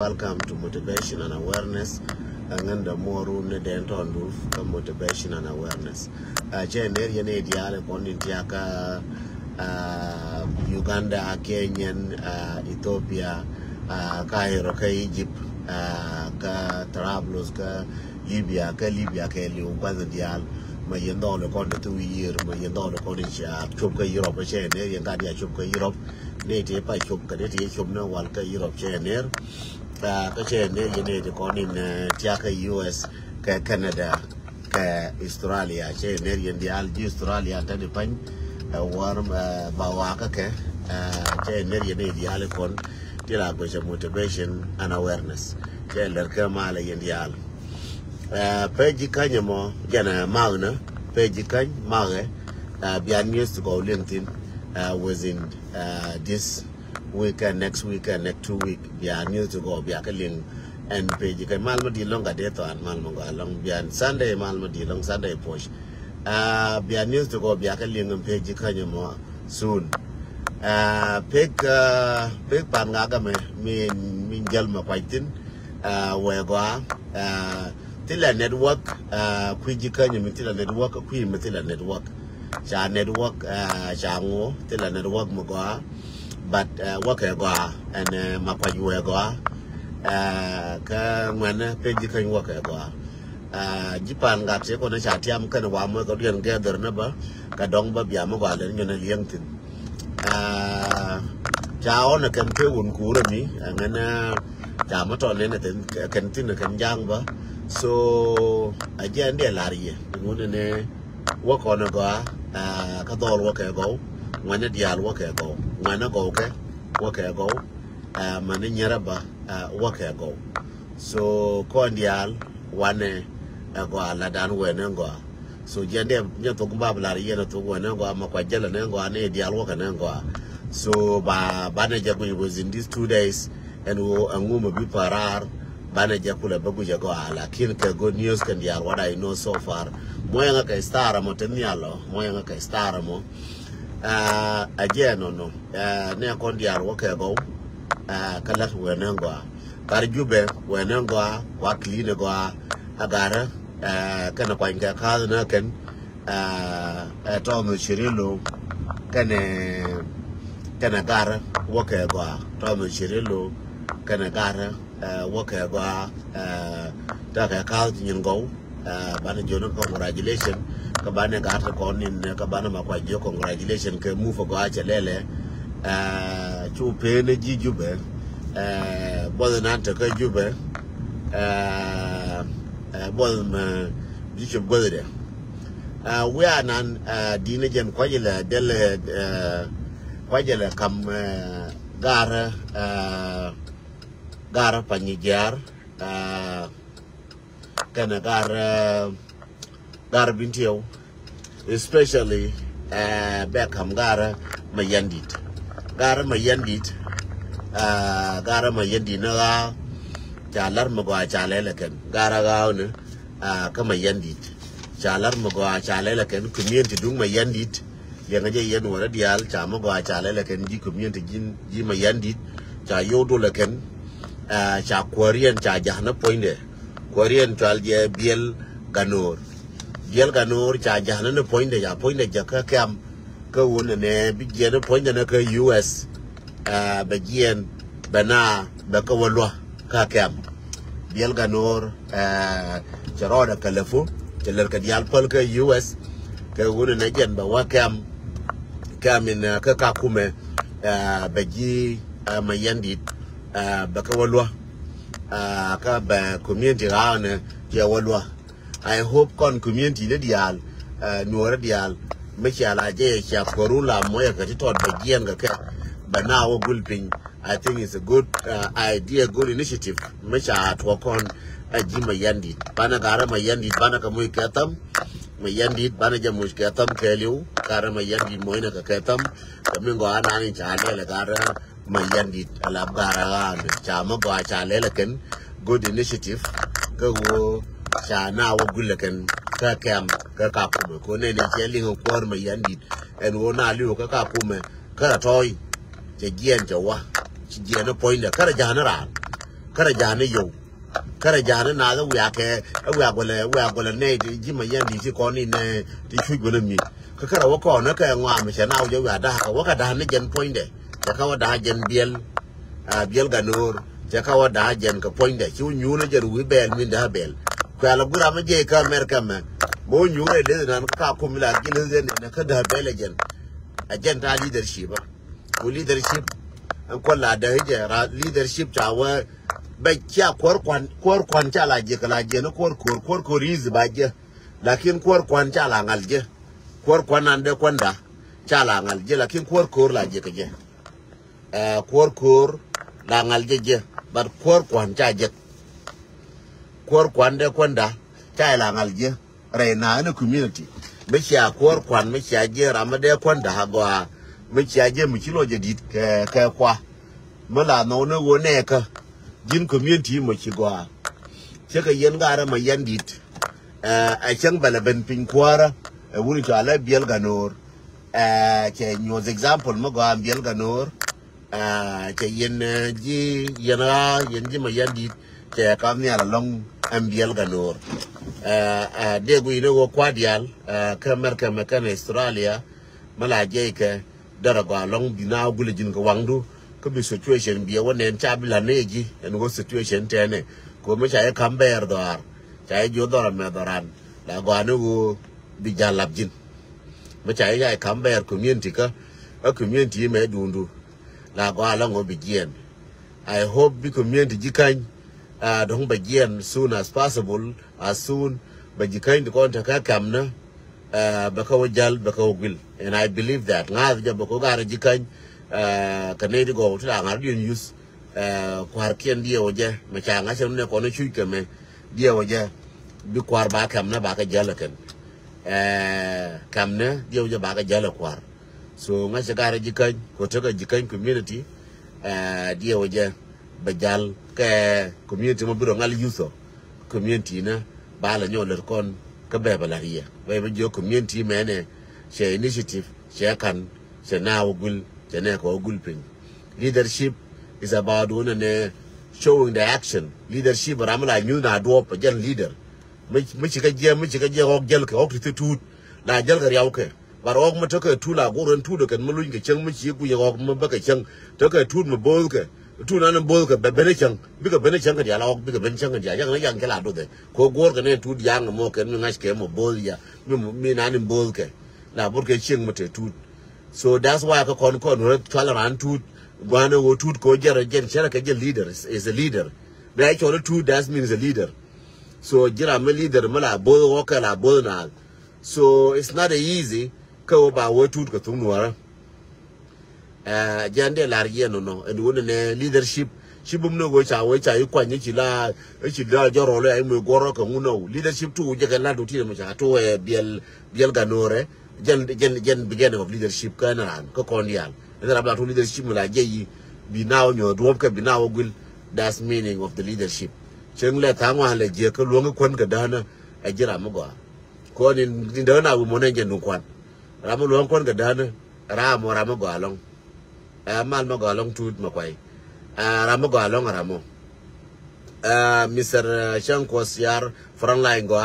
Welcome to Motivation and Awareness. And the more room the denton roof, motivation and awareness. Area ne diale Tiaka, Uganda, Kenyan, Ethiopia, Cairo, Egypt, Travelers, Libya, Libya, Uganda dial. My yendo the corner 2 years, my yendo the corner Chupka Europe, Chain, Yangadia Chupka Europe, native by Chupka, Chupna, Walka Europe, Chain. Kache ne yene de konin tiaka US ka Canada ka Australia che ne yendi al Australia tani pan warm bawaka ke che ne yene di al kon tira ko motivation and awareness che ler ka mala yendi al page kanyamo jana magna page kany mage bian news to go LinkedIn within this weekend, next weekend, next 2 weeks, yeah, news to go, yeah, link and page. You Malmo di long data and Malmo along beyond Sunday, Malmo di long Sunday push. Yeah, news to go, yeah, link and page. You can more soon. Big pangaga me jalma fighting. Where go? Till network. Quiji kanya mitila network. Queen mitila network. Cha network. Chango till a network mogoa. But work go and Mapaju go when page can work go. Japan got sick on a chatiam can one work and gather number, Kadongba Biamago and Yankton. Chaon can pay one Kurami and then Jamaton anything cantina can jamba. So again, dear Larry, wouldn't work on a go, Kadol work go. When a dial walk go, when a go, walk go, Maninyaraba, walk go. So, cordial, one go, Ladan, when and go. So, Jende, Yatokubabla, Yenato, when and go, Makwajel and go, and a dial walk and go. So, Banajabu was in these 2 days, and woman be parar, Banajakula Babuja go, la Kinka, good news can deal what I know so far. Moyanga star, Motenialo, Moyanga star, mo. Again, no, near Condiar walk go, Kalas Wenangua, Barjube, Wenangua, Waklina goa, Agara, Kanaquanka Kalnakan, Tom Chirillo, Canagara, Walker goa, Tom Chirillo, Canagara, Walker goa, Taka Kaltin go, Banajono, congratulations. Kabana gata kon in Kabana Makwajo, congratulations, can move for Gacha Lele, to pay the Jube, Bodananta Jube, Bodam Bishop Bode. We are non Dinajan Quajala Dele Quajala come Gara Panijar, Kanagara. Garbintio, especially Beckham Gara Mayandit. Gara Mayandit, Gara Mayandina, Chalar Magua Chalelekan, Gara Gauna, Kamayandit, Chalar Magua Chalelekan, community do Mayandit, Yanaja Yanua Dial, Chamagua Chalelekan, G community G Mayandit, Chayodolakan, Chaquarian Chajana Pointe, Quarian Chalja Biel Ganor. Yel Ganor charge no point the Jaka Cam go on and begin a point in a US begin Bana Bakawalwa Kakam Yel Ganor Jarada Calafu Jalakadial Polka US go on and again but what cam in Kakakume Begi Mayandit Bakawalwa Kaba community around Jawalwa. I hope con community dial, Nora dial, Michaela J. Chakorula, Moya Katitot, Bagianga, but now gulping. I think it's a good idea, good initiative. Micha to work on a Jima Yandit, Banagara Mayandit, Banakamu Katam, Mayandit, Banajamush Katam, Kelu, Karama Yandit, Moina Katam, Domingo Anani Chale, Lagara, Mayandit, Alabara, Chamago Chalelakan, good initiative. Go. Now Gulakan, Kakam, Kakapume, Kone, yelling of Korma Yandit, and Wona Lu Kakapume, Karatoy, Jagian Jawa, Chigiano Point, the Karajana. kara jana yo kara jana na da we are gonna ne ji ma yandi ti ko ni ne ti chu go mi ka kara wa ko na ka ngwa mi na yo ya da ka wa ka da ne jen point de ka wa da jen biel ganor ka wa da jen ka point de chu nyu na jer wi bel min da bel ka la gura ma je ka America ma mo nyu re de na ka ko mi la gi le ne ka da bel jen agenda leadership ko leadership an ko la da leadership ta wa ba kya kor kwan cha la je kala je no kor riz ba je lakin kor kwan cha la ngal je kor kwan ande kwanda cha la ngal je lakin kor la je ke je kor la ngal je but kor kwan cha je kor kwan de kwanda cha la ngal je re na na community me chia kor kwan me chia je ramade kwanda ha gwa me chia je mu kilo je dit ke kwa mala no ne wo ne ka jin community mo chi gwa che ka yen gara ma yandit a chang bala ben pin kwara wuri to ala biel ganor che nyo example mo gwa biel ganor che yen ji yen ma yandit che ka mi ala long biel ganor de gu ino go kwadial ka America me kan Australia mala je ke dara gwa long bina gule jin ko wangdu ko bi situation bi wonen chabila neji en go situation tene ko me cha kamber doar cha jo dor me doran la gwa no bi jalab jin me cha ya kamber community ka a community me dundu la gwa la ngo bi gien I hope bi community jikan don't begin soon as possible as soon but you kind of contact kamna bakaw jal bakaw gil and I believe that nga ja bako gara jikan kanedi go tla ngar din use kwar kien die oje me cha nga chemne ko no chuke me die oje bi kwar ba kamna ba ka jala ken kamna die oje ba ka jala kwar so nga cha gara jikan ko to ka jikan community die oje bajal ke community mo biro ngal yuso community na bala nyoler kon ka bebala riya be jo community mene she initiative she kan she na ogul she ne ko ogul pin leadership is about one showing the action leadership ramala nyu na do pa jan leader mi ci ka je ok jel ka ok tut la jel ga yaw ke bar ok ma to ka tula goron tu do kan mu luñ ke chang mi ci ku ye ok ma ba ka chang to ka tut mo bol ke tu na bol ka bene chang bi ka bene chang ka ya la ok bi ka bene chang ka ya yang na yang ke la do de ko gor ka ne tu yang mo ke mi ngas ke mo bol ya mi na ni bol ke la bor ke ching mo te tu so that's why ka kon ro twala ran tu gwana go tu ko jara jen chara ka je leader is a leader na I told tu that means a leader so jira me leader mala bol wo ka la bol na so it's not easy ka ba wo tu ka tun wara jande largie no and one leadership shibum no go cha we cha ikwa ni chila joro le ai mo goro ka nguno leadership tu je ka la do ti mo cha to biel ganore gen beginning of leadership kana ran ko kondial and rabla to leadership la je yi bi now nyo do ka bi now gul that's meaning of the leadership cheng le tangwa le je ka luong kon ka dana a jira mo go ko ni ndana wo mo ne je no kwan ramo luong kon ka dana ramo go along mal ma go along tut makwai ramo go along ramo Mr. Shanko Siar frontline go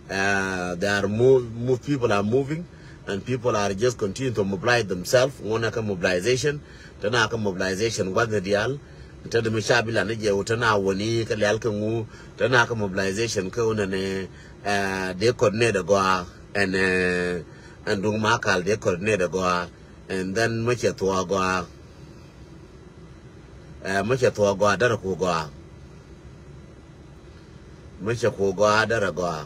there are move people are moving and people are just continue to mobilize themselves ngona ka mobilization tana ka mobilization gwada dial ta da mishabila ne je tana woni ka lal ka ngu tana ka mobilization ka wona ne de coordinate da go and dung makal de coordinate da go and then much to go dara ko go much ko go dara go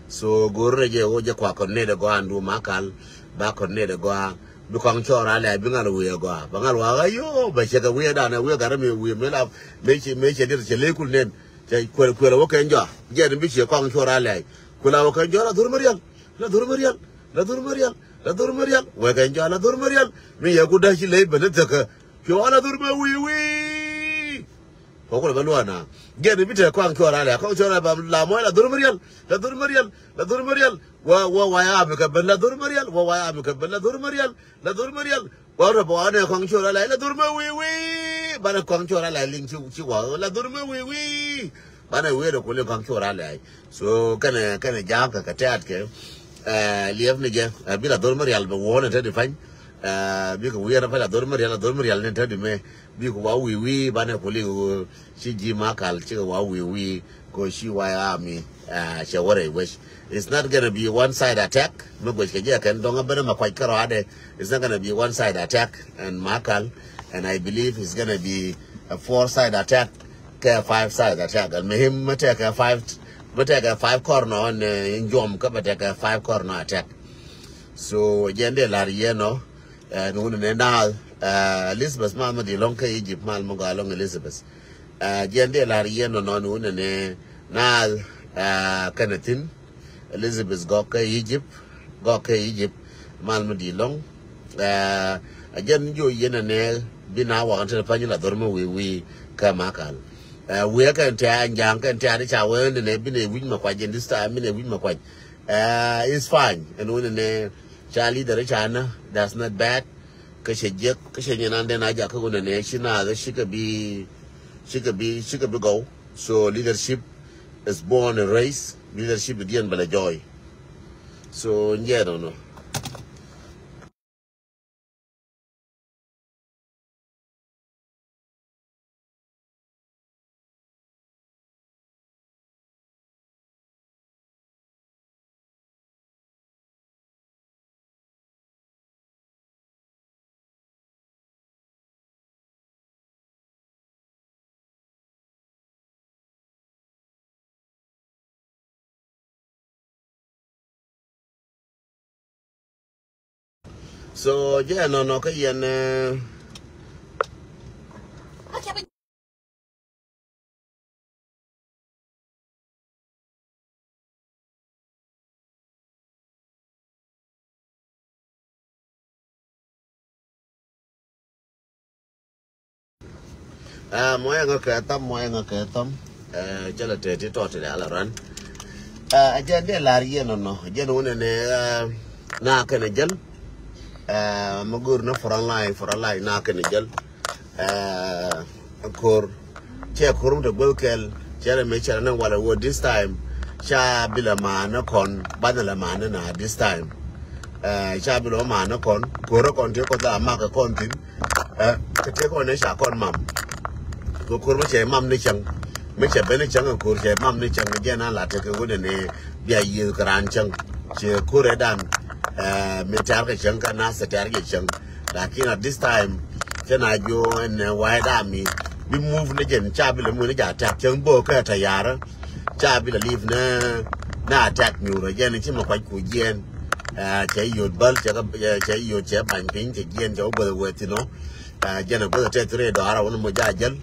so gorre je o je kwa coordinate go andu makal ba coordinate go bi kwang chora le bi ngal we go ba ngal wa yo ba che ka we da na we ga me la me che dir che le kul nen che ko wo ke njo je bi che kwang chora le kula wo ke njo la dur marial we ke njo la dur marial mi ye ku da chi le be ta ka yo ala dur ma wi ko ko ba lo na je bi te kwang chora le ko chora ba la mo la dur marial wa ya be ka ben la dur marial wa ya be ka ben la dur marial wa ra ba ne kwang chora le la dur ma wi bana kong chora la ling chi wa la dorme we bana we ro ko le kong chora la so kana jam ka tat ke lief ni je bi la dorme real be wona te defan bi ko we ra fa la dorme real ne te de me bi ko wa we bana ko le chi ji makal chi wa we ko shi wa army shawara wish it's not going to be one side attack it's not going to be one side attack and makal and I believe it's going to be a 4-side attack, a 5-side attack. And him take a 5 corner on in Jom, take a 5 corner attack. So Jende Lariano and now Elizabeth Mama the Lonka Egypt Malmoga along Elizabeth. Jende Lariano non and now Kanatin Elizabeth Goka Egypt Malmo di Long. Again, you yen and Bina want to find a dormo we kamakal. We can tell and young can tell each other and they've been a win McQuaid this time in a win McQuaid. It's fine. And when a Charlie the Richana, that's not bad. Kashajan and then I got a nation, she could be go. So leadership is born a race, leadership begin by the joy. So yeah, I don't know. So yeah, no, kayan moya ngaketam jala tete tote ala ran ajande lariye no jen wona ne na kana jël magur na foralay na kana jël kor che korum de bulkel chere me chere na wala wo this time cha bila mana kon banala mana na this time cha bila mana kon koro kon te ko da ma ka kon tin te ko ne sha kon mam ko kor ma che mam ni chang me che bene chang ko che mam ni chang je na la te ko ne bia yi kran chang che kore dan me tar ka chang ka na sa tar ke chang lakin at this time chana jo and wide army we move ne jen cha bi le mu ne ja attack chang bo ka ta yara cha bi le leave na attack mi ro jen chi ma kwa ku jen che yod bal che ban pin che jen jo bo we ti no jen bo te tre do ara wono mo ja jel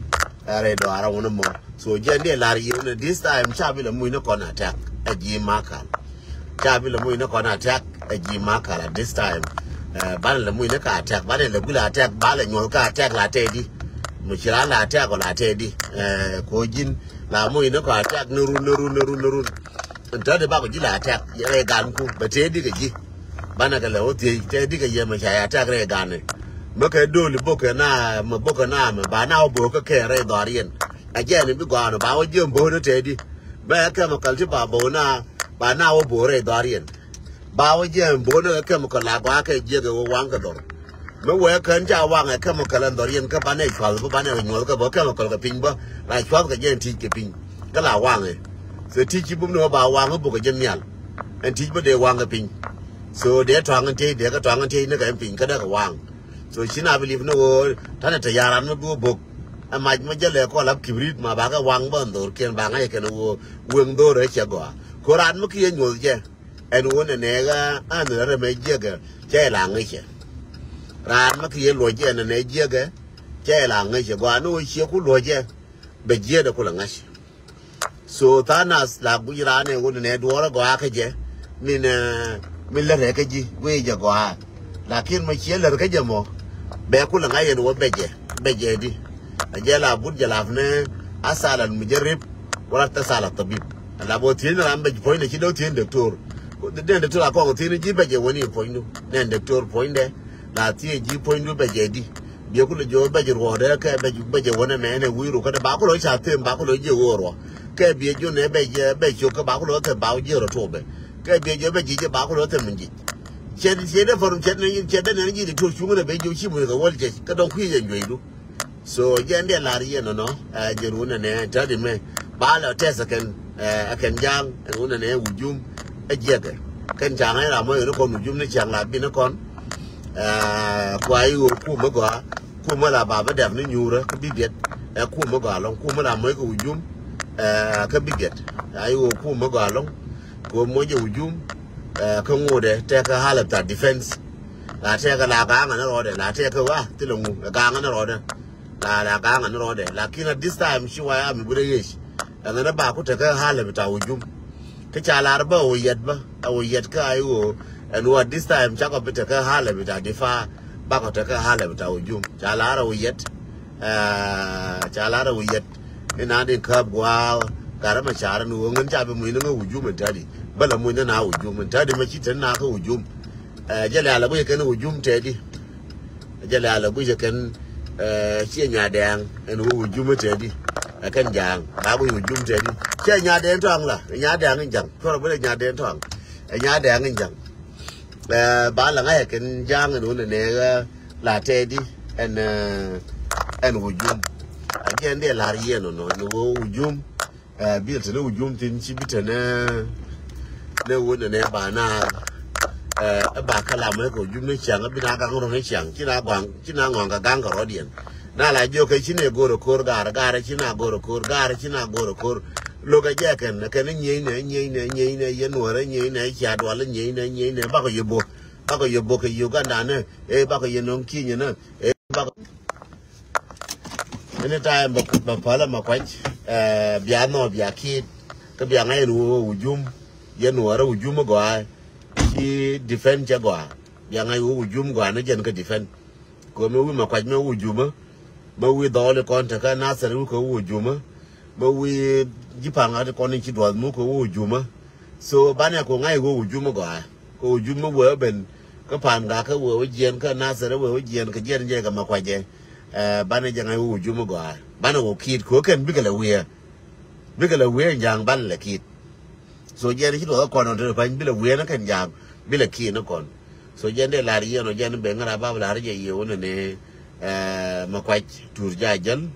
are do ara wono mo so jen de la ri ne this time cha bi le mu ne kon attack a ji makal cha bi le mu ne kon attack a ji makal at this time ban le mu ne ka attack ban le gula attack ba le nyol ka attack la te di mu chira la attack ko la te di ko jin la mu ne ko attack nuru nta de ba ko ji la attack ye gan ku ba te di ga ji bana ga le o te di ga ye ma cha attack re gan ne ma ka do li bo ka na ma bo ka na ma ba na bo ka ke re do rien a je ni bi go no ba o je bo no te di ba ka ma kal ti ba bo na ba na o bo re do rien ba o je bo no ka ma ka la ba ka je ga wang ka do me we kan ja wang ka ma ka lan do rien ka ba ne chwal ba ne nyol ka bo ka ma ka pin ba la chwal ka je ti ke pin ka la wang e so ti chi bu no ba wang bo ka je mial en ti ba de wang ka pin so de twang te de ka twang te ne ka pin ka da ka wang so she not believe no tana ta yaran no book a ma jale ko lab kibrit ma ba ka wang ban dor ken ba nga ke no weng do re che go ko ran mo ki nyol je en wona ne ga an re me je ga che la ngi che ran mo ki lo je ne je ga che la ngi che go no che ku lo je be je da ku la ngash so tana la bu ran ne wona ne do ra go ka je min le re ka ji we je go lakin ma che le ka je mo be kula ngayen wo beje di ajala bud jalafne asala mujarrib wala tasala tabib la bo tin ram be point ci do tin doctor ko de doctor ko tin ji beje woni point ne doctor point de la ti ji point do beje di bia ku le jo ba ji ro de ke ba je wona me ne wi ru ka ba ku lo cha tem ba ku lo je wo ro ke bia jo ne be jo ka ba ku lo te ba je ro to be ke bia jo be ji je ba ku lo te min ji che de forum che ne ji de to chu ne be jo chi mu ga wol je ka don ku je jo du so jende la ri no no je ru ne ta di me ba la te second akan jang ru ne ujum e je ke kan chang ai la mo no kon ujum ne chang la bi no kon kwa yu ku ma ga ku ma la ba ba da ni nyu ra bi biet ku ma ga long ku ma la mo ko ujum ka bi biet ayu ku ma ga long ko mo je ujum ka ngode te ka hala ta defense la te ka la ga na ro de la te ka wa ti lo ngu ga na ro de la ga na ro de lakini at this time shi wa ya mi bude yesh na ba ku te ka hala ta ujum ka cha la ba o yet ba o yet ka ayu and what this time chako bita ka hala bita difa bako ta ka hala bita ujum chalara uyet chalara uyet ina din kab gwa karama chara nu ngun chabe mu ina ujum tadi bala mu na ujum tadi ma chitan na ka ujum jale ala bu kan ujum tadi jale ala bu kan chi nya dang en ujum tadi kan jang ba bu ujum tadi chi nya dang tong la nya dang jang ko ba nya dang tong nya dang jang ba là ngay cái giang nữa này là tê đi en ujum cái anh đây là gì nó ujum biết là ujum tin chỉ biết là nếu uống này bà na bà cái làm cái ujum nó chẳng biết nào cái con nó chẳng chỉ là ngon cái gang cái rồi điện na là do cái chỉ này goro kor gara chỉ là goro kor gara chỉ là goro kor lo cái gì cái này nhảy này yên nuôi nhảy này chả đoán là nhảy này bao cái yebo cái Uganda này bao cái nông kia nhỉ nữa bao cái này mà phải là mà quay bia nó bia kia cái bia ngay rồi ujum yên nuôi rồi ujum mà gọi khi defend cho gọi bia ngay ujum gọi nó dân cái defend còn mấy mà quay mấy ujum mà uy đó là con thằng cái nasa nó có ujum mà uy jipang ada con chỉ đoán mua có ujum so ban này có ngay ujum gọi có ujum mà vừa bên cái pan gà cái vừa giên cái nasa nó vừa giên cái giên cái mà quay giên ban này chẳng ngay ujum gọi ban này có kid có cần biết cái là uy giang ban là kid so giên chỉ đoán con nó phải biết là uy nó cần giang biết là kid nó còn so giên đây là gì nó giên nó bén ra bao là gì nhiều này mà quay tour ra dân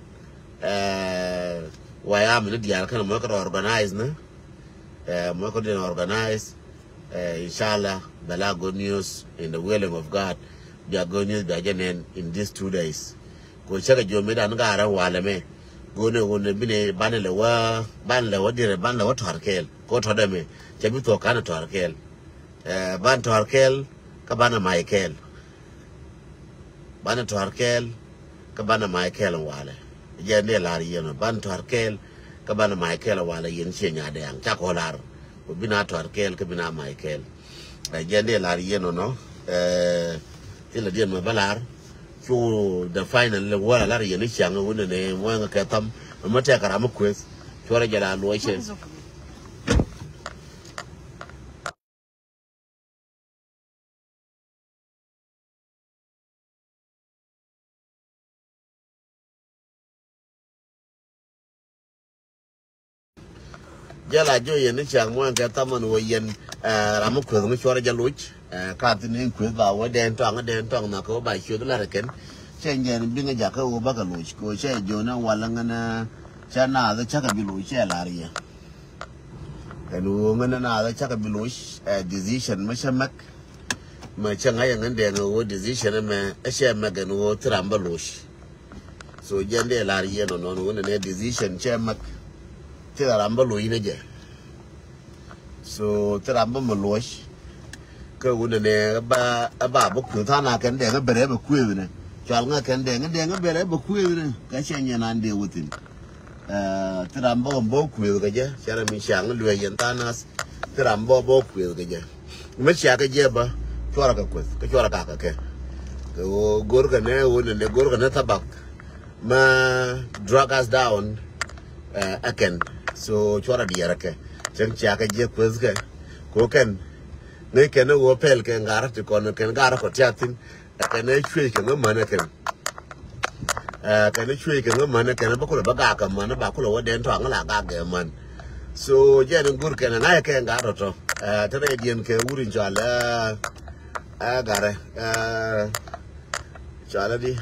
why mình đi ăn cái mà có organize nữa mà có đến organize inshallah bala good news in the willing of God be good news be again in these 2 days ko chaka jo me dan ga ran wala me gone bine ban le wa dire ban le wa torkel ko to da me che bi to kana torkel ban torkel ka bana Michael bana torkel ka bana Michael wala je ne la yen ban torkel ka bana Michael wala yen che nya de ang cha ko lar ko bina torkel ka bina Michael je ne la yen no ti la dien ma balar chu the final le wala la yen chang wona ne mo nga ka tam ma te kara ma kwes chora jala lo che jala jo yen chang mo nga tam no yen ra ma kwes ma chora jalo ka tin en kwes ba wa den tong na ko ba chu la ken chen yen bi nga ja ka o ba ka lo ko che jo na wala ngana cha na da cha ka bi lo che la ri enu ngana na da cha ka bi lo decision ma shamak ma changa yang de ngo decision ma ashe ma ga no tramba lo so jende la ri no ne decision che mak tramba lo ine je so tramba ma lo cái vấn đề bà bốc thử than là cái đèn cái bể bốc quê này chọn cái đèn cái bể bốc quê này cái xe nhà nan đều vậy thì làm bốc quê cái chứ xe là mình sáng lười hiện ta nas thì làm bốc quê cái chứ mấy xe cái gì ba cho ra cái quê cái cho ra cả cái gor cái này vấn đề gor cái này tabak mà drag us down again so cho ra đi ra cái chẳng xe cái gì quê cái cố cái này cái nó opel cái ngara thì còn cái ngara có chắc tin cái này chui cái nó mà cái cái nó chui cái nó mà nó cái nó bắt đầu bắt gà mà nó bảo là đen thoáng là gà cái mình so giờ nó gửi cái này cái gà rồi thế này điền cái urin cho là gà này cho là đi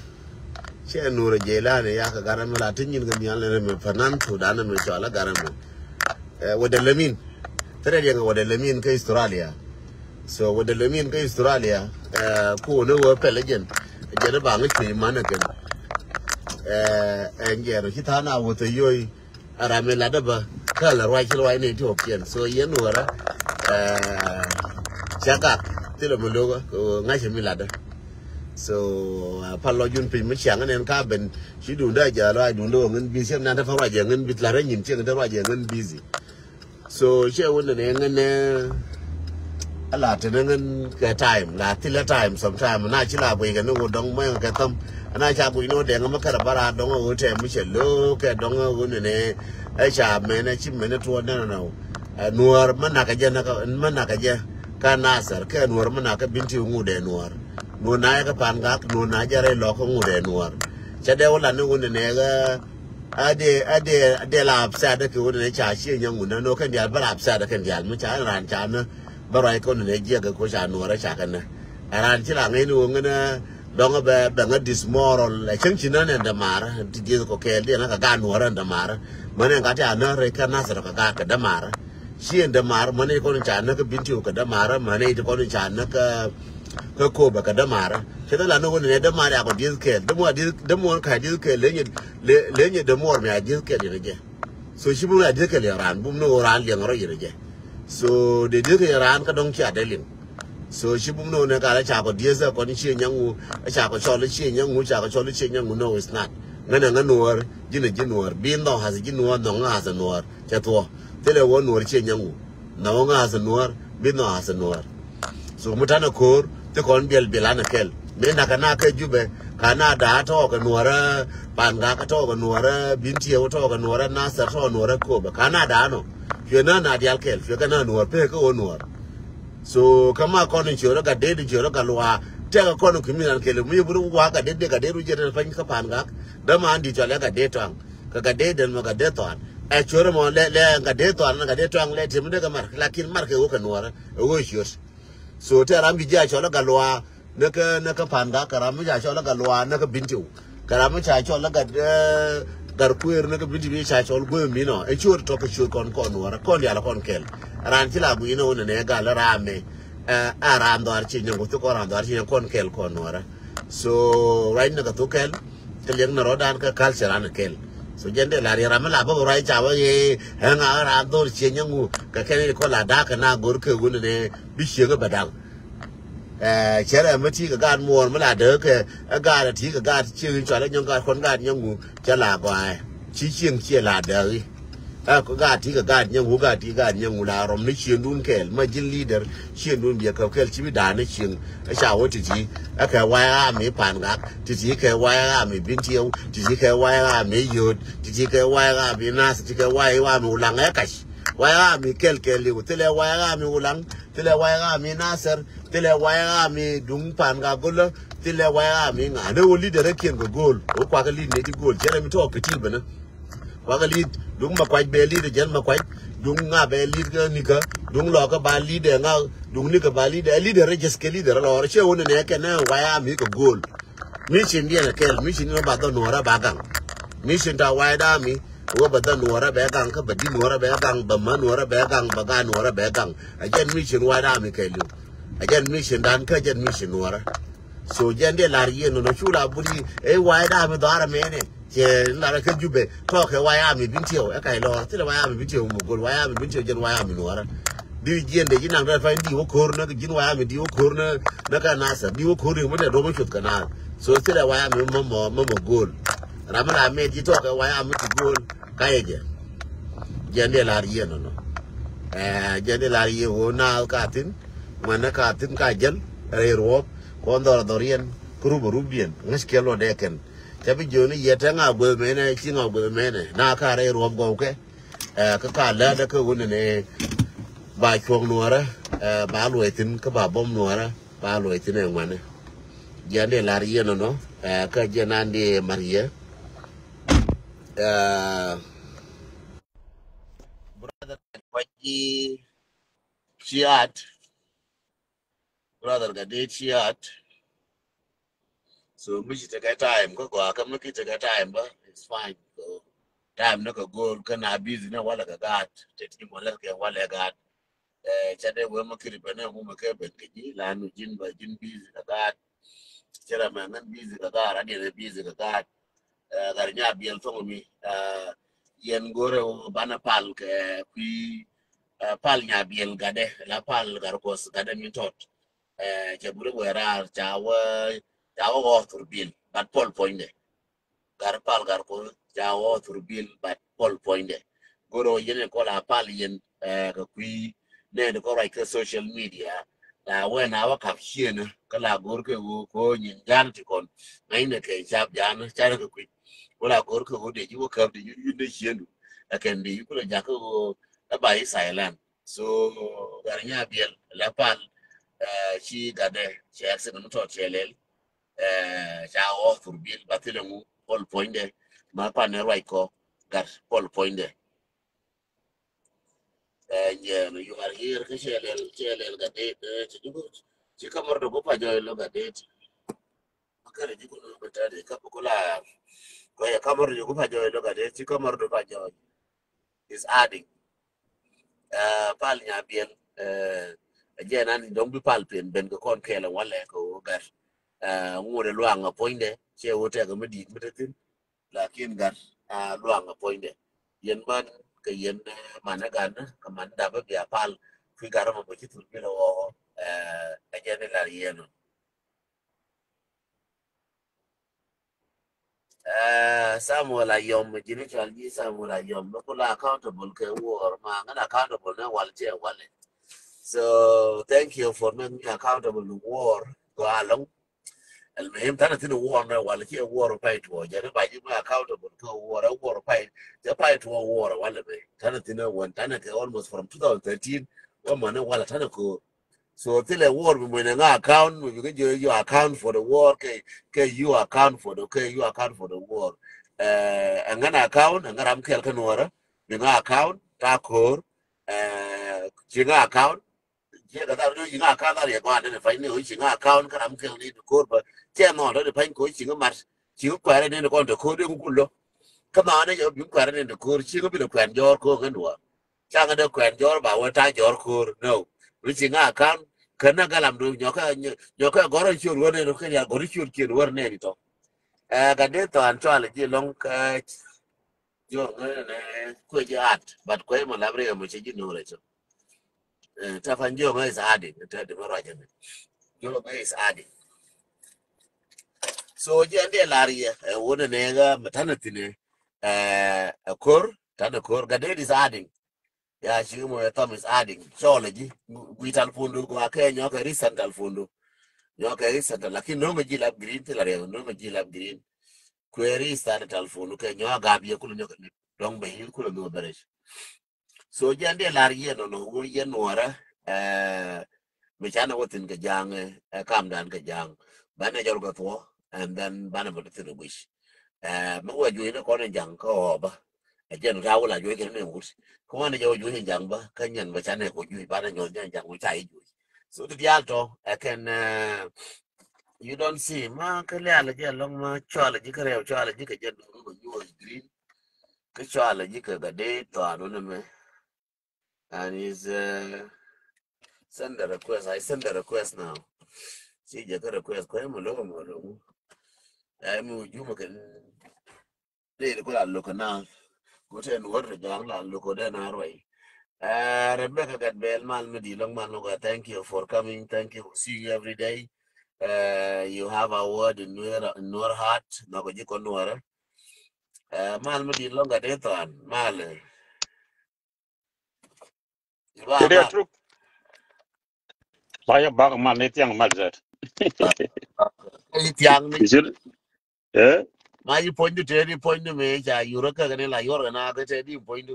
che nura jela ne ya ka garan mala tinyin ga mi Allah ne fanan to da ne to ala garan mu wada lamin tare da wada lamin kai Australia so wada lamin kai Australia ko ne wo pelagen je ba ngi ke mana kan ngero hitana wo to yoy ara me la da ba kala rwa kilo ai ne Ethiopian so yen wara chaka tilo mo logo ko ngai mi la da so palo jun pin mới chẳng nên cá bên chỉ đủ đây giờ rồi đủ đồ ngân busy nên ta phải vào giờ ngân bịt là đấy nhìn chuyện người ta vào giờ ngân busy so chơi vấn đề ngân là cho nên ngân cái time là till time sometimes na chỉ là vì cái nó đông mấy cái tâm na cha bụi nó đèn nó cái bara đông ở trên mới chơi lô cái đông ở vấn đề ấy cha mẹ này chỉ mẹ nó thua nữa nào nuar mà na cái gì mà na cái gì cái nasar cái nuar mà na cái binti ngu đè nuar nuar nãy cái pan gác nuar nãy giờ đây lo không ngủ đè nuar cha đeo là nó vấn đề cái ade làm sao đó cái vấn đề cha xí nhau ngủ nó cái điều bắt làm sao đó cái điều mới cha làm cha nó bao rồi con này giờ cái cô cha nuar cha cái này làm chỉ là ngay nuar cái dong be benga dismoral la chengchi na ne damara ti ko ke dia na ka nuar damara mane ka ta na re ka na sa ka damara shi damara mane ko cha na ka binti ka damara mane ko cha na ka ko ba ka damara ke da no ne damara ko dis ke demo ka dis ke le nye demo me dis ke ni je so shi bu la dis ke le ran bu no ran le ngoro ye je so de dis ke ran ka dong cha de lin so she bum no ne ka la cha ko dieza ko ni chi nyangu cha ko cho le chi nyangu cha ko cho le chi nyangu no it's not ngana nganuar jinuar bin no has jinuar no nga has nuar cha to tele wo nuar chi nyangu no nga has nuar bin no has nuar so mutana kor te kon biel bilana kel me na kana ka jube kana da to ka nuara pan ga ka to ka nuara binti yo to ka nuara na sa to nuara ko ba kana da no fe na dial kel fe kana nuar pe ko nuar so kama kono choro ga de choro ga lwa te ga kono criminal kele mu buru wa ga de ga de ru jere fa ka pan ga da ma andi chale ga de tang ka ga de den ma ga de ton e choro mo le ga de ton ga de tang le tim de ga mar lakin mar ke wo ka nuara wo shos so te ram bi ja choro ga lwa na ka pan ga ka ram ja choro ga lwa na ka bintu ka ram cha choro ga gar kuer na ka bintu bi cha choro go mi no e choro to ka choro kon nuara kon ya la kon kel ran ti la bu ino ne ga la rame ran do archi nyango to ko ran do archi kon kel kon nora so right na ka to kel kel na rodan ka culture an kel so jende la ri ram la ba rai cha ba ye nga ran do chi nyango ka ken ko la da ka na gor ke gun ne bi shi ga badang chere ma ti ga mo ma la de ke ga ti ga chi cho la nyong ga kon ga nyango cha la kwa chi chieng chi la de ko ga ti ga nyangu ga ti ga nyangu la rom ni chien dun kel ma jin leader chien dun bia ka kel chi bi da ne chien sha wo ti ji ka wa a mi pan ga ti ji ka wa a mi bin ti ti ji ka wa a mi yod ti ji ka wa a mi nas ti ka wa mi ulang ka wa a mi kel li ti le wa a mi ulang ti le wa a mi nasar ti le wa a mi dung pan ga gol ti le wa a mi nga ne wo leader ken go gol o kwa ka lead ne ti gol jere mi to ka ti bana kwa ka lead đúng mà quay bè lead dân mà quay đúng ngà bè lead cái ní cái đúng lo cái bà lead ngà đúng ní cái bà lead rồi just cái lead rồi rồi chứ ôn này cái này vay mi cái goal mission đi là cái mission nó bắt đầu nora bagang mission ta vay đó mi वो बता Nora बैगांग का बड़ी Nora बैगांग Bamma Nora बैगांग बगा Nora बैगांग अजन mission वाला मी कहलू अजन mission दान का अजन मिशन नोरा सो जंदे लारिये नो चूला बुरी ए वायदा में द्वारा मैंने je la ka jube to ke waya mi bintiyo e kai lo ti waya mi bintiyo mu gol waya mi bintiyo jen waya mi nuara di jende jinang da fa ndi wo kor na jin waya mi di wo kor na ka nasa di wo kor mo de do mo chut kana so ti waya mi mo gol ramala me di to ke waya mi ti gol ka ye jende la riye no jende la riye wo na ka tin mana ka tin ka jel re ro ko ndor dorien kru borubien ngas ke lo de ken tapi joni yeta nga gwe mene chi nga gwe mene na ka re ro go ke ka la da ka wona ne ba chong nuara ba loi tin ka ba bom nuara ba loi tin ngwane jande la riye no ka jenande maria uh, brother Kwaji Chiat, brother Gade Chiat. So much take a time, go come look at a time, but it's fine. So time no go can busy no while I got, taking one like a while I got. Chade we makiri bana mu makabe kiji lanu jin ba jin busy got. Chera man busy got, I did busy got. Garnya biel to mi yen gore bana pal ke pi pal nya biel gade la pal gar kos gade mi tot che bure wera chawa go tur bil bat pol poinde gar pal gar ko chawa tur bil bat pol poinde goro yen ko la pal yen ka pi ne ko right ke social media la when awa kap hien kala gor ke ko nyin jan ti kon ngai ne ke chap jan cha ko wala gor ko de you come to you ne hienu can be you could jack by silent so garnya biel la pal she got there she accident to chelel cha o for bil batilengu all point de ma pa ne right ko gar all point de yeah you are here ke chelel ga de ci kamar da gopa joy lo ga de makare ji ko no ta de ka ko la ko ya kamar da gopa joy lo ga de ci kamar da pa joy is adding pal nya bien jenan dong bi pal pen ben ko kon kele wala ko gar ngure luanga poinde che wote ga medi medetin lakin gar luanga poinde yen man ke yen managan ka man da ba ya pal fi gar mo ci tur bi lo jene la yen Samuel ayom jini chalji Samuel ayom ko la accountable ke war ma ngana accountable na wal che wale. So thank you for making me accountable to war. Go along. المهم تانا تنا war ولا كي war fight war جانا باجي ما accountable to war fight the fight war ولا بي تانا تنا وان تانا كي almost from 2013 وما أنا ولا تانا كو so tell war we when account we get you account for the war ke you account for the war ngana account ngara am kel kanora nga account ta kor jinga account je da do jinga account ya kwa ne fa ni jinga account kara am kel ni kor ba che no do fa ko jinga mar chi ko kware ne ko to ko de ku lo kama ne yo bi kware ne ko chi ko bi lo kwan jor ko nganwa cha ga de kwan jor ba wa ta jor ko no jinga account kana galam do nyoka goro chur wone no kenya goro chur kin wor ne ni to ga de to an to ale ji long ka jo ne ko ji at but ko mo labre mo che ji no re to ta fan jo ngai sa adi ta de mo raja ne jo ngai sa adi so je ande lari wona ne ga matanati ne kor ta de kor ga de is adding ya shi mo ya tom is adding chole guital fundu ko akenya ko risandal fundu nyoka isata lakini no maji lab green te lare no maji lab green query start telephone ke nyoga bi ko nyoka ni dong be hil ko no beresh so jande lar ye no wo ye nora me chana wotin ke jang kam dan ke jang bana jor go to and then bana bo te wish ma wa ju ne ko ne jang ko ba e jen ra wala ju ke ne wus ko ne jo ju ne jang ba ka nyen ba chana ko ju bana nyo jang wo chai ju so the alto I can you don't see ma kale ala je long ma chola ji kare chola ji ke jen go you green ke chola ji ke ga de to anu ne me and is send the request I send the request now see je the request ko mo lo ai mu ju ma ke de ko la lo kana ko te no re jang la lo ko de na roi Rebecca got bell mal me di long man lo thank you for coming thank you see you every day you have a word in your heart no go jiko nuara mal me di longa de tan mal ba Jadi mal truk saya bang mal net yang mal zat. ai tiang ni Isil ma yi point to point me ja yuro ka ne la yor na ga te di point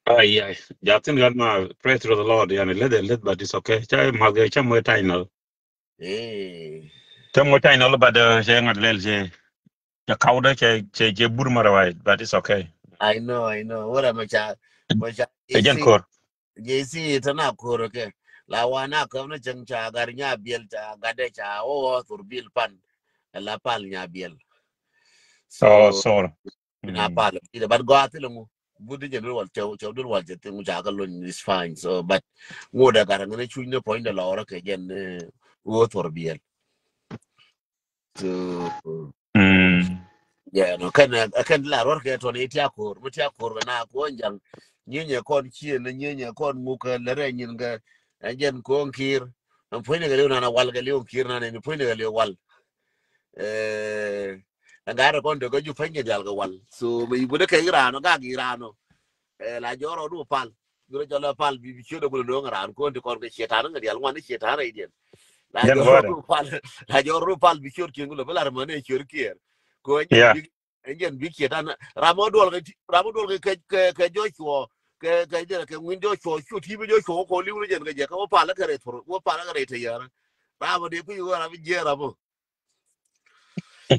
Ay ay. Jatin gal ma pray through the Lord yani let but it's okay. Chai mal ga cham mo tainal. eh Cham mo tainal but che ngat lel che. Ya kauda che burma rawai but it's okay. I know. What am I chat? But Again, JC, core. JC, it's an akor, okay. La wana come no chang cha garnya biel cha gade cha tur bil pan la pal nya biel. Oh, So sorry. na pal ida but go atilu budi je wal chaw dul wal je tingu cha galon is fine. So but ngoda garanga chu ne point la ora ke jen tur biel. So Mm. yeah, no kan la ror ke to ne mutia kor na ko njang nyenye kon chien na nyenye kon muka lere nyin ga ajen ko kir am pone ga na wal ga leon kir na ne pone ga le wal ngara kon de go ju fanye dal ga wal so mi bude ke irano ga irano la joro du pal duro jolo pal bi chodo bu no ngara ko de kon ga chetan ga dial ngwan chetan ai den la Then joro what? du pal la joro pal bi chor kingulo bela mane chor kier ko nyen Yeah. bi nyen bi chetan ramodol ke joshua ke jere ke windo cho chu ti bi joshua ko liwu jen ga je ka pal ga re tor wo pal ga re te yara ramo de ku yo ra bi jera mo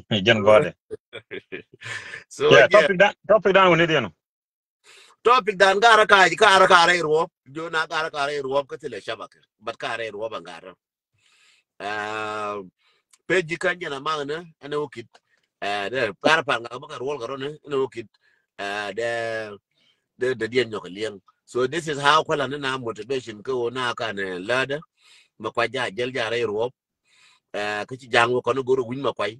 Then what? so Yeah. yeah Topic down with it. topic dan gara ka re ro jo na gara ka re ro ka tele shabaka bat ka re ro bangara peji kanya na mana ana ukit de para pa nga ba ro garo ne ana ukit de dien nyok lieng so this is how kwala na motivation ko na ka ne lada makwa jel jare ro ka ci jango ko no goro win makwai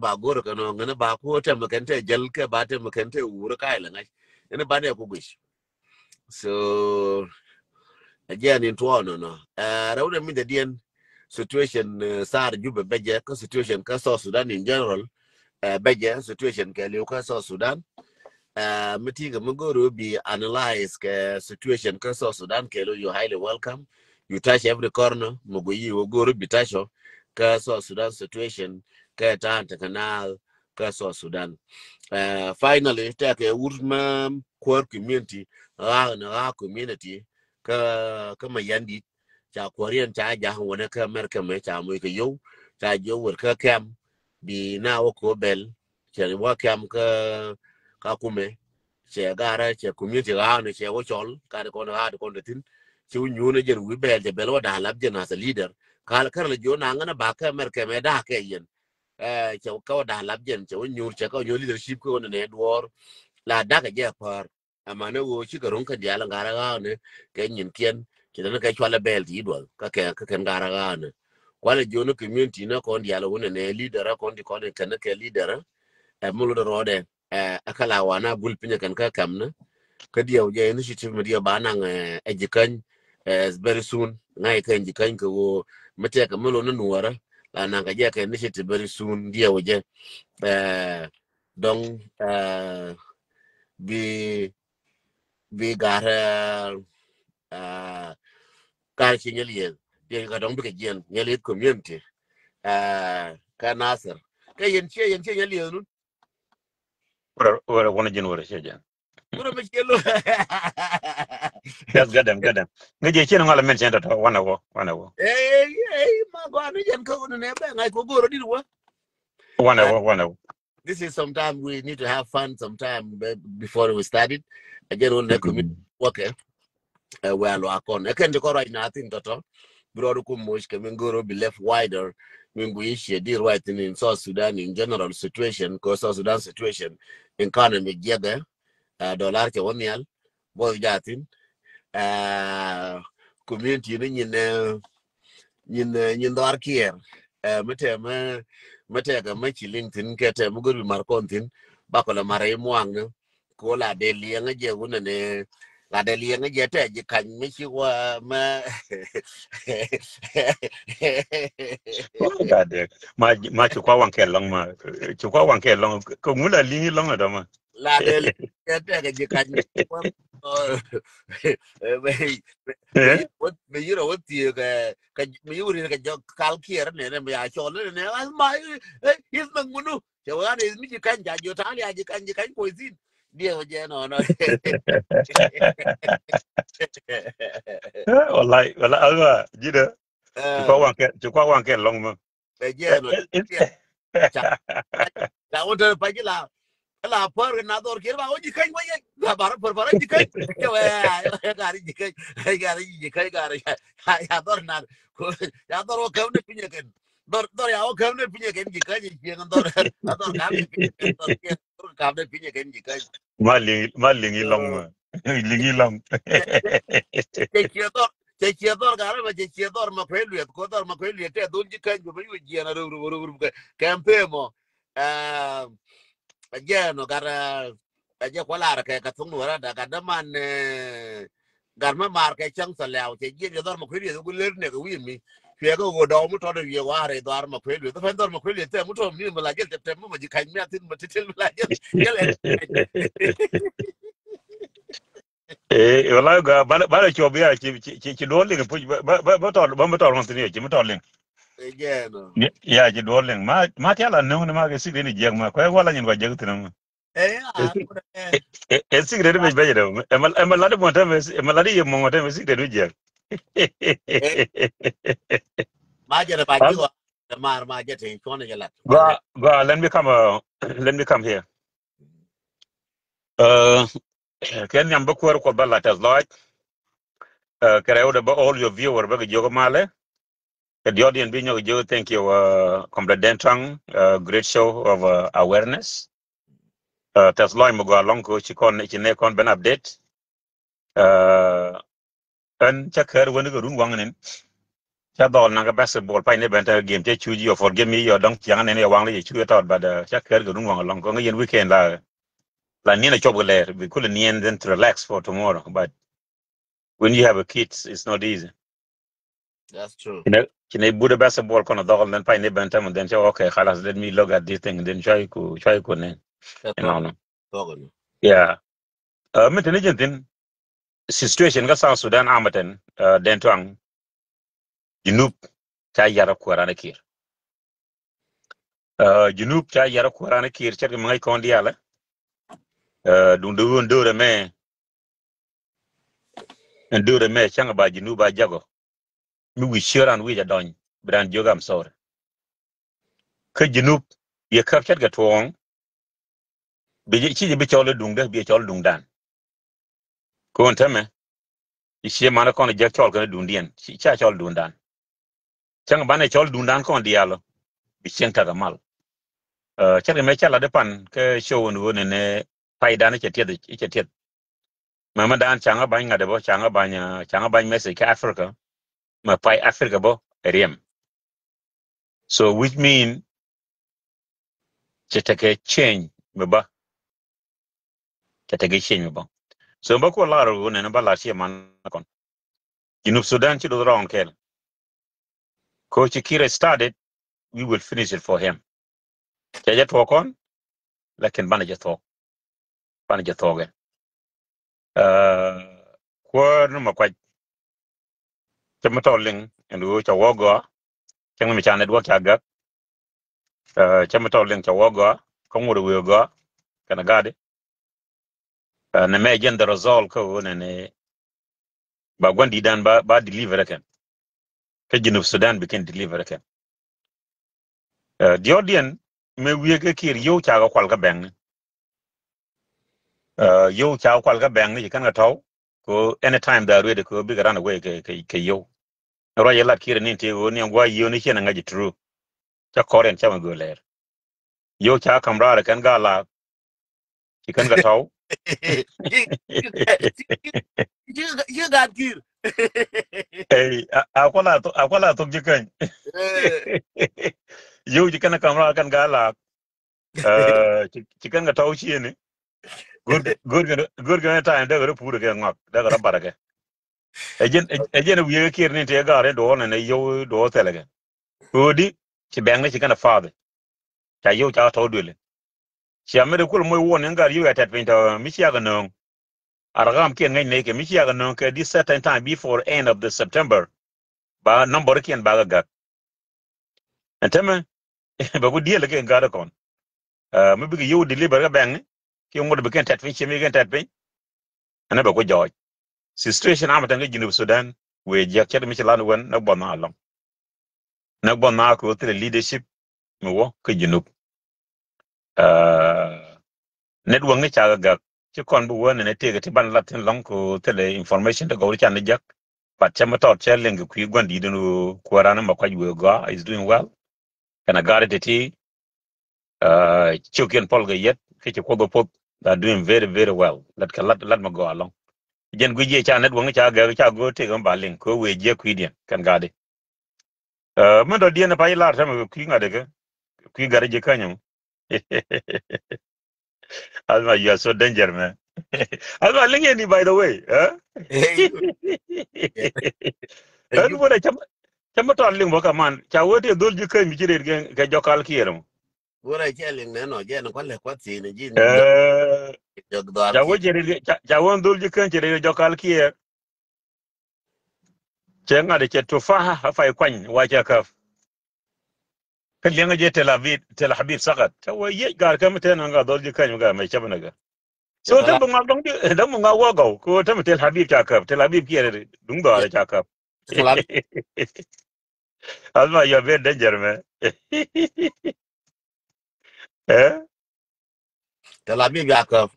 ba goro ka no ngana ba ko ta makante jel ke ba ta makante uro kai la ngai ina ba ne ko gwish so again in tuano no rawda min de dien situation sar jube beje ko situation ka so Sudan in general beje situation ke liu ka so Sudan miti ga mugoro bi analyze ke situation ka so Sudan ke lo you highly welcome you touch every corner mugoyi wo goro bitasho ka so Sudan situation ka ta canal ka so Sudan finally take a urma core community na community ka mayandi cha korean cha ja wona ka america me cha mo ka yo cha jo wor ka kam bi na o ko bel cha wa kam ka kume che gara che community ga ne che wo chol ka ko na ko tin chu nyu ne jer wi bel je bel wa da lab je na as a leader kal kar le jo na ngana ba ka america me da ke yen che ko da lab je che nyu che ko nyu leadership ko ne dwor la da ka je par amane wo chi ka ron ka dia la gara ga ne ke nyin kien ki na ka chwala bel ti dwal ka ken gara ga ne kwale jono community na ko dia la wona ne leader ko ndi ko ne ken ke leader mulo do rode akala wana gul pinya kan ka kamna ka dia je initiative media banang ejikan very soon ngai kan jikan ko mate ka mulo na nuwara la na ka je ka initiative very soon dia waje dong bi gara ka chi nyelien dia ka dong bi ka jen nyelit community ka nasir ka yen che nyelien What I want to generate here. gura me chelo That's good. Good. Ngaji chino ngala mention that one hour. ma go anu jen ko ne be ngai ko goro dirwa uh, 1 hour. this is sometime we need to have fun sometime before we started again on the community worker well akon e kan ko right now thing toto bro ko mosh ke ngoro be left wider mingu ishi deal right in South Sudan in general situation ko South Sudan situation economy jega dollar ke wonial bo jatin community ni nyin dar kier mete ga machi lintin ke te mugul mar kontin ba ko la mare muang ko la de lienga je una ne la de lienga je te ji kan mi chi wa ma Oh God, ma chukwa wanke long ma chukwa wanke long ko ngula lingi long adama. la de lienga te ga ji kan me yiro what the me yuri ka jo kal kier ne me ya cho ne as mai is mangunu che wa ne mi kan ja jo tali aji kan poisin dia je no Wallahi alwa jida chukwa wanke long ma. je no cha cha wonte pa la la par na dor ke ba o ji kai wa ya bar par ji kai ya gari ji kai gari ji kai gari ya dor na ya dor o kam ne pinye ken dor ya o kam ne pinye ken ji kai ji dor dor kam ne pinye ken dor kam ne pinye ken ji kai lingi long ma lingi long che che dor gara ba che dor ma kwelu ko dor ma kwelu te dun ji kai go yu ji na ru kampe mo aja no gara aja kwala ka tung nora da ga man gar ma mar ka chang sa law che ji dor ma kwelu go ler ne go wi mi fe go do mu to de ye wa re dor ma kwelu to fen dor ma kwelu te mu to mi ma la gel te mu ma ji kai mi atin ma titel la gel wala ga bala chobi ya ci doling pu ba to ron tini ci mo to ling yeah no ya ci doling ma ti ala no ma ga sigre ni jeg ma ko wala nyin go jeg tinam sigre be be de emal la de mo ta emal la de mo ta sigre du jeg ma jere ba ji wa mar ma jete ko ne jala go let me come here ken nyam ba ko bala ta loj creo de all your viewer ba jogo male the audience being you thank you comrade Dentang great show of awareness tas loy mo go along ko ci kon ci ne kon ben update an chakar woni go run wangen cha dol na ga basketball pay ne ben ta game che chuji you forgive me you don't yang ne wang le chu ta but chakar go run wang along ko ngen weekend la ni na chob le we could ni and then to relax for tomorrow but when you have a kids it's not easy. That's true. Can I put a basketball on a dog and then find a bantam and then say, okay, halas, let me look at this thing and then try to yeah. Metan situation ga South Sudan amaten den tuang junub ta yara kurana kir. Junub ta yara kurana kir chat mga kondi ala. Dundu ndure me changa ba junub ba jago. Mi wi shiran wi ja don bran jogam sore. Ka junub ye kap chat ga tuong bi ci bi chole dungda bi chole dungdan. Ko ntame ishi mana kono je chol kana dundien chi cha chol dundan chang bane chol dundan kon dialo bi chen ta mal chang me chala de pan ke show no ne faida ne chetie mama dan changa ban ngade bo changa ban message ka Africa ma pai Africa bo riem so which mean chetake change me ba chetake change me ba so ba ko laro ne ba la shi man kon Junub Sudan chi do round kel coach Kira started we will finish it for him Jaja talk on, lakin bana ja talk. Kwa numa kwa chama tolling and we cha wogo, chama mi chana dwa chaga. Chama tolling cha wogo, kongo we go, kana gade. Na me agenda result ko ne ba gwandi dan ba deliver kan. Ka Junub Sudan bikin deliver kan. The audience me we ga kir yo chaga kwal ka bang. Yo cha kwal ka bang ni kan ga taw ko anytime da ready ko bi run away ke yo. Roya la kire ni te woni ngwa yo ni chena ngaji true cha koren cha go ler yo cha kamra kan ga la ki kan ga taw you got good. Hey akwala to jikan yo ji kan kamra kan ga la ki kan ga taw chi ni good ga ta da ga puru ga ngak da ga baraka ejen wiye kire ni te ga re do ne yo do telega odi ki bang ni ki kan father cha yo cha taw dole si amere kul moy won ngar yu atat pinto michiaga no aragam ke ngai ne ke michiaga no ke this certain time before end of the September ba number ken ba ga enteme ba ku diele ke ngara kon me bi yu deliver ga bang ke ngod be ken tat fin chemi ken tat pin ana ba ku joy situation amata nga Junub Sudan we jak chat michilan won na bon na long na bon na ko the leadership me wo ke Junub network ni cha ga ci kon bu wona ne tege ti ban latin long ko tele information to go chan jak but chama tot chelling ku gondi dinu ko rana ma kwaj go is doing well kana gare de ti chuken pol ga yet ke ci ko do pop are doing very very well let ma go along jen gu je cha network ni cha go te ga balin ko we je ku dien kan gade mo do dien pa ilar tam ku ngade ga ku gare je kanyum Alma, you are so dangerous, man. Alma, lingi by the way, huh? Hey, And you what I chama to ling waka man. Cha wote dul ji kai mi jire ke jokal kierum. what I telling no jen ko le kwat sin jin Eh, jog dal cha wo ki jire cha won dul ji kan jire jokal kier. Chenga de che tufaha hafa kwany wa cha kaf. Kan lenga je Tel Aviv sagat. Cha wo ye gar kam ten nga dul ji kan ga mai chabna ga. ya So tam tala ngak dong nga wa go ko tam Tel Aviv cha kaf. Tel Aviv kier dung do ya ala cha kaf. tala Alma, you're very dangerous, man. Eh? tala bi ya ka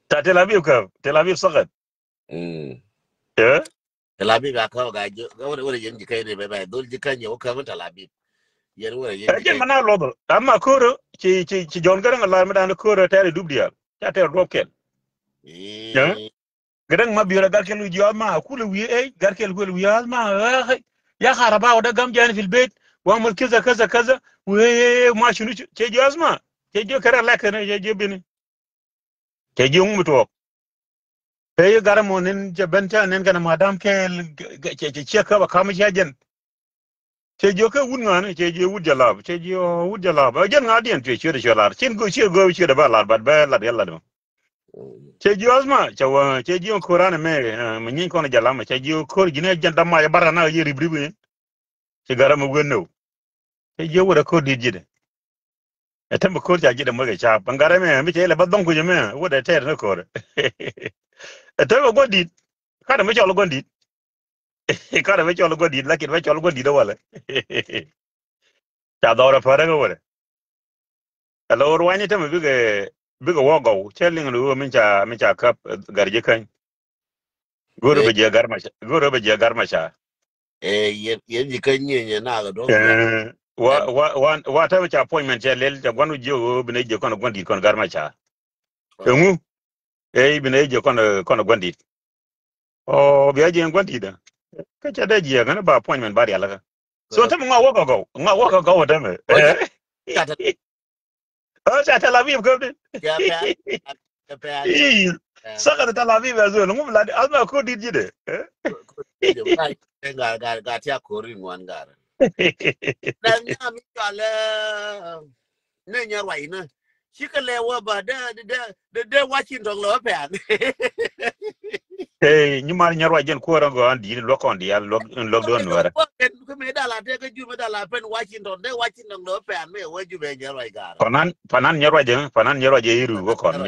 Ta Tel Aviv ka, Tel Aviv sagat. Eh? tala bi ya ka ga jo wala yen ji kai ne bai dul ji kan yo ka tala bi yen wala yen ji Jen kai mana lodo. Amma kuro, ci John Garang Allah medan kuro tare dubdial. Ta tare rokel. Eh? eh Garang ma biura garkel wi ma kulu wi garkel kulu wi ma ya kharaba wada gam jani fil bait wa amal kaza kaza kaza we ma shunu ce jazma. Ce jo kara lakana ce jo bini. Ce jo mutu hey garamo nen jabanta nen kana madam ke ka ba kama jajen ke jo ka wun ngane ke jo wud jalab ke jo wud jalab ajen ngadien te chere chalar chin go chere ba lar ba lar yalla do ke jo asma chawa ke jo qur'an me nyin kono jalama ke jo kor gine janda ma ya barana ye ribribu ke garamo gonno ke jo wada ko dijide etam ko ja jide mo ga cha bangare me mi ke le badon ko jeme wada ter no ko etam go dit kada me cholo gondi Cara ve cholo godi lakin ve cholo godi do wala. Ta dora fara go wala. Alo rwani ta biga wogo chelling lu min cha kap garje kan. Goro be je garma sha. yen ji kan nye na ga don ya Eh wa ta cha appointment chelel ta gwanu je bine je kono gondi kono garma sha. Engu bine je kono gondi. O bi je gondi da. Ka cha da je ngana ba appointment bari alaga. So ta nga wogo go da me. o ja ta ta Oh, sa Tel Aviv gobde. ya pe ali Saka Tel Aviv azul. Ngum la alma ko dit jide. je ba ga ta ko rin wan gar na nya mi kale ne nya wai na shi ka le wa ba de Washington lo pe an Eh, nyuma nyarwa jen ko rango andi lokon di al log don wara. ko me dala te ka ju me dala pen Washington de Washington lo pe an me wa ju be nya wai gar Panan nyarwa je iru go kon.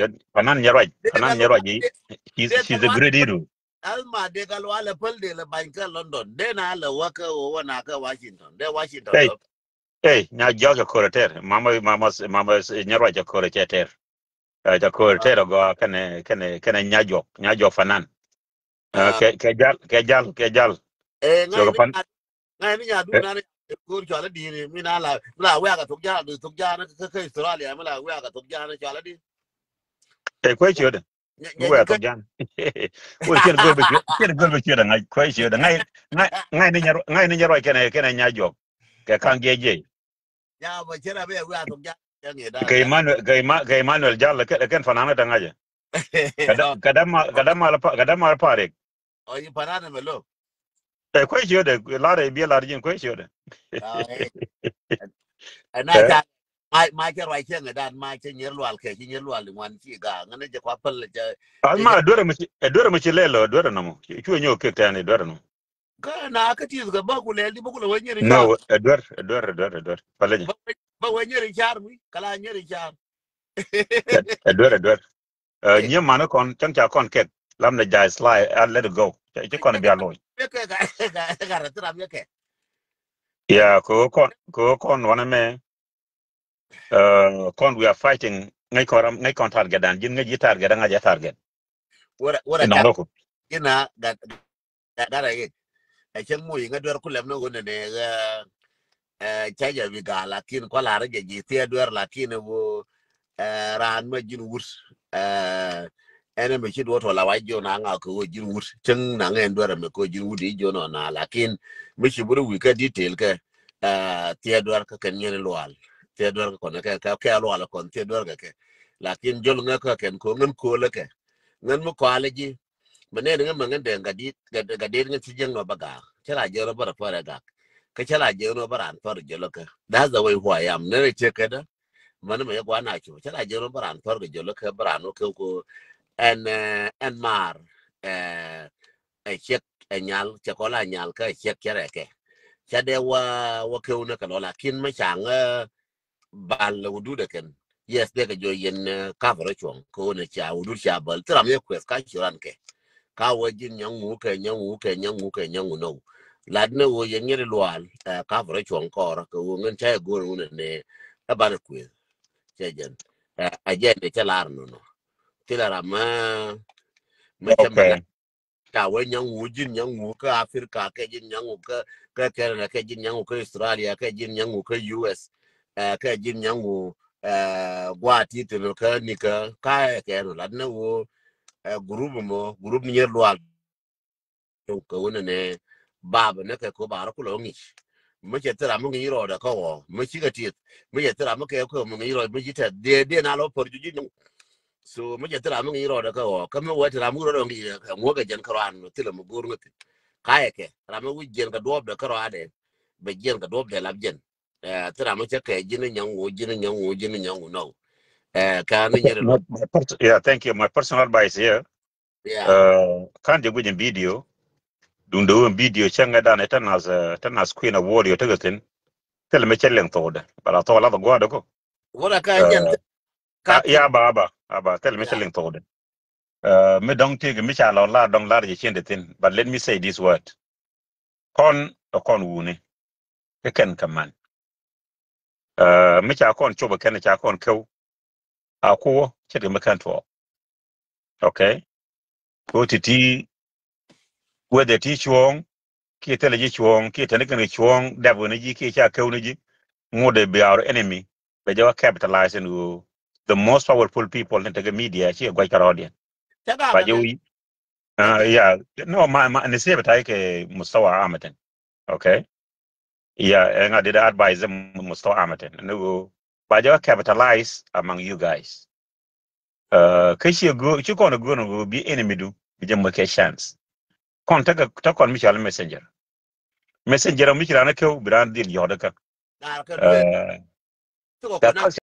de Panan ga lo nyarwa je de she's a great iru. alma de gal wala pal de la banka London de na la waka o wana ka Washington de Washington Hey, lo nya jaga koreter. Mama nyarwa ja koreter. Ja koreter go kane nyajo fanan. Ke jal. So pan ngai ni nya du na ne ko chala di ni mi na la wa ka tok ja na ka Australia mi la wa ka tok ja na chala di kwai chioda. nya Uwe ji to ka jan. Ul chen gol be chioda ngai kwai chioda ngai ni nyaro kene nyajo. Ke kan geje. ya ba chera be wa tok ja ya ngi da Ke ya Emmanuel Jalla ke ken fanana tangaje. Kadama pare. o yi parana me lo Kwai chioda lare bi lare jin kwai chioda. na Eh cha mai ke roi chen da mai che nyer lwal ke nyer lwal wan chi ga ngane je kwa pal je alma dore mu chilelo dore no. Chuo nyo ke tane dore no. ka na ka ti ga ba ku le di ba ku le wen nyer cha No, dore. Paleje. ba wen nyer cha mi kala nyer cha Dore. Nye mano kon chancha kon ke lam na jai slide and let it go. Che kon bi aloy. ga tra mi ke Yeah, ko kon wana me kon we are fighting ngai kon target dan jin ngai target nga ja target What a ino cat, loko that I can move in a door could have no good chaja viga lakin ko la rage ji theodore lakin wo ran ma jin wurs ene me chi do to la wa jo na nga ko jin wurs chen na nga ndore me ko jin wudi jo no na lakin me chi buru wi ka detail ka theodore ka ken yen loal theodore ko na ka loal ko theodore ka ke lakin jol nga ka ken ko ngen ko le ke ngen mo ko ale ji mene nga mangen de ga de nga ti jeng no baga chala jero bara fara ga ka chala jero bara an far jelo ka that's the way who I am ne che kada man me ko na chu chala jero bara an far jelo ka bara no ko en mar e chek e nyal che ko la nyal ka chek kere ke cha de wa ke una ka la kin ma chang bal wudu de ken yes de ka jo yen ka fara chong ko ne cha wudu cha bal tra me kwes ka churan ke ka wajin nyangu ke no ladne wo yengere loal ka fara chon kor ko ngen cha go ne aban ku chejen ajen de chalar no tilara ma chamana okay ta we nyangu ka afrika ke jin nyangu ka Canada ke jin nyangu ka Australia ke jin nyangu ka US ke jin nyangu gwa titelo ka nika ka ke no ladne wo group ni loal ko wona ne baba ne ko bara ku lo ngi me che tra mo ngi ro da ko me chi ga tit me che tra mo ke ko mo ngi ro me chi ta de na lo por ju ji so me che tra mo ngi ro da ko ka me wa tra mo ro ngi mo ga jen karan no tile mo gur ngati ka ke tra mo wi jen ga dob da karo ade be jen ga dob de lab jen tra mo che ke jin nyang no ka ni nyere lo yeah thank you my personal advice here yeah kan je gujin video dun do video changa dan tan as queen of warrior tagatin tel me chellen to da bara to la go da ko wala ka jen ka ti ya aba tel me yeah chellen to da me don't take me cha la dong la je chende tin but let me say this word kon wuni ke ken kaman me cha kon choba ken cha kon kew ako chete me kan to okay ko titi whether ti chuong ki tele ji chuong ki tele kan chuong da bo ne ji ki cha kew ne ji ngode be our enemy be jawa capitalizing who the most powerful people in the media chi gwa karodian ta ga ba ga je ke wi yeah no ma ne se bata ke mustawa amaten okay yeah and I did advise them mustawa amaten no ba jawa capitalize among you guys kashi go chi kono go no be enemy do be jam ke chance kon ta kon mi messenger mi kira na kew brand deal yoda ka ga ka dwe uh to ko that na